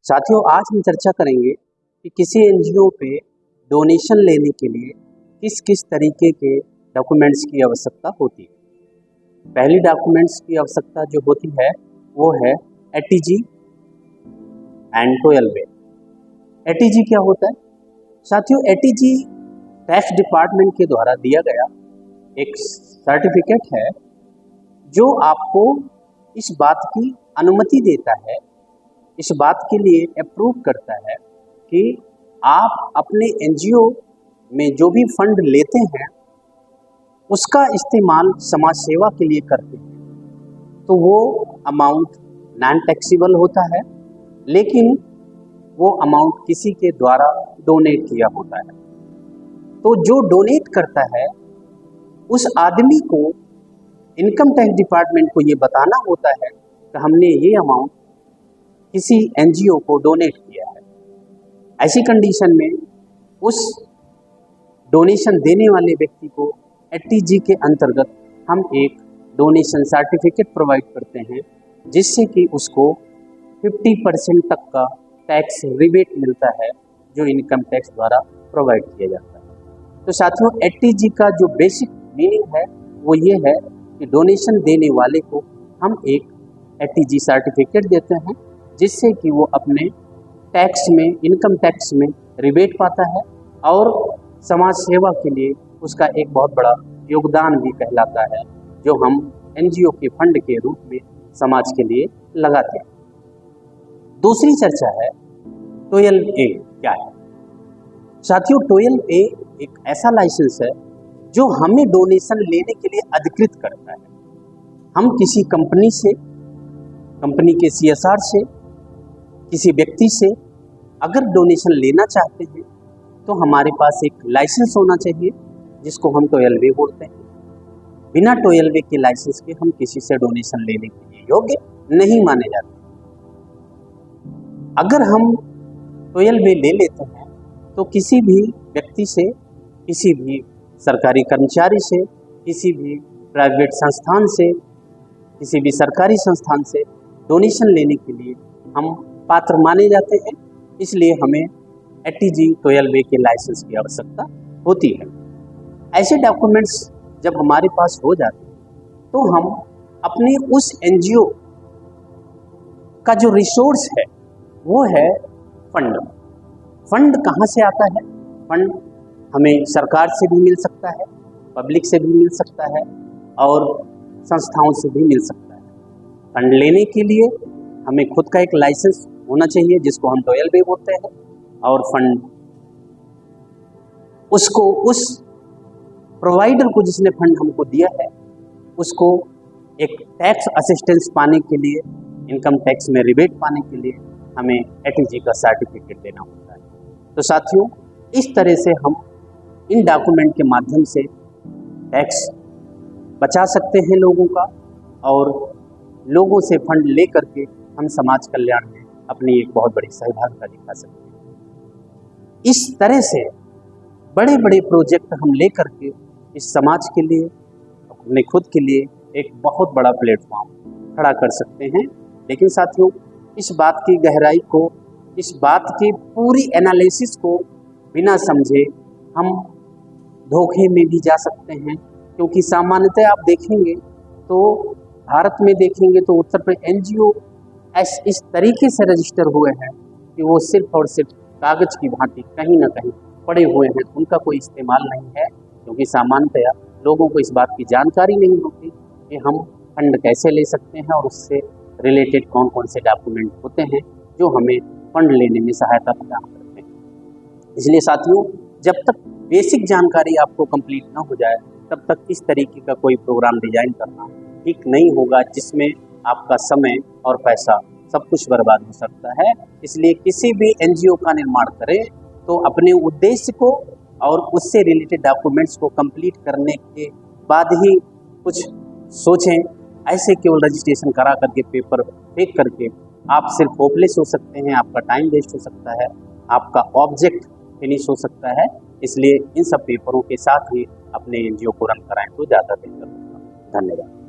साथियों, आज हम चर्चा करेंगे कि किसी एनजीओ पे डोनेशन लेने के लिए किस किस तरीके के डॉक्यूमेंट्स की आवश्यकता होती है। पहली डॉक्यूमेंट्स की आवश्यकता जो होती है वो है एटीजी एंड 12A। एटीजी क्या होता है? साथियों, एटीजी टैक्स डिपार्टमेंट के द्वारा दिया गया एक सर्टिफिकेट है जो आपको इस बात की अनुमति देता है, इस बात के लिए अप्रूव करता है कि आप अपने एनजीओ में जो भी फंड लेते हैं उसका इस्तेमाल समाज सेवा के लिए करते हैं तो वो अमाउंट नॉन टैक्सेबल होता है, लेकिन वो अमाउंट किसी के द्वारा डोनेट किया होता है। तो जो डोनेट करता है उस आदमी को इनकम टैक्स डिपार्टमेंट को ये बताना होता है कि हमने ये अमाउंट किसी एनजीओ को डोनेट किया है। ऐसी कंडीशन में उस डोनेशन देने वाले व्यक्ति को एटीजी के अंतर्गत हम एक डोनेशन सर्टिफिकेट प्रोवाइड करते हैं, जिससे कि उसको 50% तक का टैक्स रिबेट मिलता है जो इनकम टैक्स द्वारा प्रोवाइड किया जाता है। तो साथियों, एटीजी का जो बेसिक मीनिंग है वो ये है कि डोनेशन देने वाले को हम एक एटीजी सर्टिफिकेट देते हैं, जिससे कि वो अपने टैक्स में, इनकम टैक्स में रिबेट पाता है और समाज सेवा के लिए उसका एक बहुत बड़ा योगदान भी कहलाता है, जो हम एनजीओ के फंड के रूप में समाज के लिए लगाते हैं। दूसरी चर्चा है 12A क्या है। साथियों, 12A एक ऐसा लाइसेंस है जो हमें डोनेशन लेने के लिए अधिकृत करता है। हम किसी कंपनी से, कंपनी के CSR से, किसी व्यक्ति से अगर डोनेशन लेना चाहते हैं तो हमारे पास एक लाइसेंस होना चाहिए, जिसको हम 12A बोलते हैं। बिना 12A के लाइसेंस के हम किसी से डोनेशन लेने के लिए योग्य नहीं माने जाते। अगर हम 12A ले लेते हैं तो किसी भी व्यक्ति से, किसी भी सरकारी कर्मचारी से, किसी भी प्राइवेट संस्थान से, किसी भी सरकारी संस्थान से डोनेशन लेने के लिए हम पात्र माने जाते हैं। इसलिए हमें एटीजी 12A के लाइसेंस की आवश्यकता होती है। ऐसे डॉक्यूमेंट्स जब हमारे पास हो जाते हैं तो हम अपने उस एनजीओ का जो रिसोर्स है वो है फंड। फंड कहाँ से आता है? फंड हमें सरकार से भी मिल सकता है, पब्लिक से भी मिल सकता है और संस्थाओं से भी मिल सकता है। फंड लेने के लिए हमें खुद का एक लाइसेंस होना चाहिए, जिसको हम 12A बोलते हैं, और फंड उसको, उस प्रोवाइडर को जिसने फंड हमको दिया है, उसको एक टैक्स असिस्टेंस पाने के लिए, इनकम टैक्स में रिबेट पाने के लिए हमें एटीजी का सर्टिफिकेट देना होता है। तो साथियों, इस तरह से हम इन डॉक्यूमेंट के माध्यम से टैक्स बचा सकते हैं लोगों का, और लोगों से फंड ले करके हम समाज कल्याण में अपनी एक बहुत बड़ी सहभागिता दिखा सकते हैं। इस तरह से बड़े बड़े प्रोजेक्ट हम ले करके इस समाज के लिए, अपने खुद के लिए एक बहुत बड़ा प्लेटफॉर्म खड़ा कर सकते हैं। लेकिन साथियों, इस बात की गहराई को, इस बात की पूरी एनालिसिस को बिना समझे हम धोखे में भी जा सकते हैं, क्योंकि सामान्यतः आप देखेंगे तो भारत में देखेंगे तो उत्तर प्रदेश एनजीओ इस तरीके से रजिस्टर हुए हैं कि वो सिर्फ और सिर्फ कागज की भांति कहीं ना कहीं पड़े हुए हैं, उनका कोई इस्तेमाल नहीं है, क्योंकि सामान्यतया लोगों को इस बात की जानकारी नहीं होती कि हम फंड कैसे ले सकते हैं और उससे रिलेटेड कौन कौन से डॉक्यूमेंट होते हैं जो हमें फंड लेने में सहायता प्रदान करते हैं। इसलिए साथियों, जब तक बेसिक जानकारी आपको कंप्लीट ना हो जाए तब तक इस तरीके का कोई प्रोग्राम डिजाइन करना ठीक नहीं होगा, जिसमें आपका समय और पैसा सब कुछ बर्बाद हो सकता है। इसलिए किसी भी एनजीओ का निर्माण करें तो अपने उद्देश्य को और उससे रिलेटेड डॉक्यूमेंट्स को कंप्लीट करने के बाद ही कुछ सोचें। ऐसे केवल रजिस्ट्रेशन करा करके, पेपर फेंक करके आप सिर्फ होपलेस हो सकते हैं, आपका टाइम वेस्ट हो सकता है, आपका ऑब्जेक्ट फिनिश हो सकता है। इसलिए इन सब पेपरों के साथ ही अपने एनजीओ को रन कराएं तो ज़्यादा बेहतर होगा। धन्यवाद।